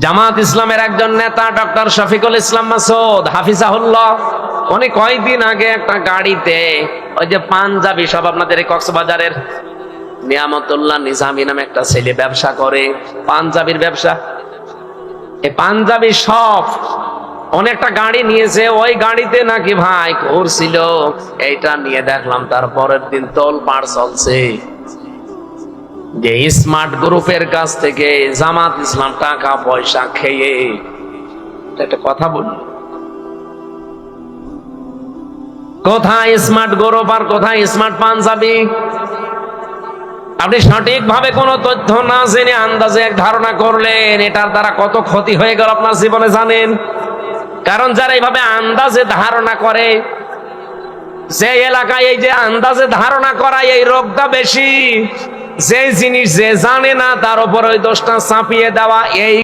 জামাত ইসলামের একজন নেতা ডক্টর শফিকুল ইসলাম মাসুদ হাফিজাহুল্লাহ, উনি কয়েকদিন আগে একটা গাড়িতে ওই যে পাঞ্জাবি সব, আপনাদের এই কক্সবাজারের নিয়ামতুল্লাহ নিজামী নামে একটা ছেলে ব্যবসা করে, পাঞ্জাবির ব্যবসা। এই পাঞ্জাবি সব অনেকটা গাড়ি নিয়েছে, ওই গাড়িতে নাকি ভাই করছিল। এইটা নিয়ে দেখলাম তারপরের দিন তোলপাড় চলছে যে স্মার্ট গ্রুপের কাছ থেকে জামাত ইসলাম টাকা পয়সা খেয়ে। একটা কথা বলি, কোথায় স্মার্ট গ্রুপ আর কোথায় স্মার্ট পাঞ্জাবি? আপনি সঠিকভাবে কোনো তথ্য না জেনে আন্দাজে এক ধারণা করলেন, এটার দ্বারা কত ক্ষতি হয়ে গেল আপনার জীবনে জানেন? কারণ যারা এইভাবে আন্দাজে ধারণা করে, যে এলাকায় এই যে আন্দাজে ধারণা করা এই রোগটা বেশি, যে জিনিস যে জানে না তার উপর ওই দোষটা চাপিয়ে দেওয়া, এই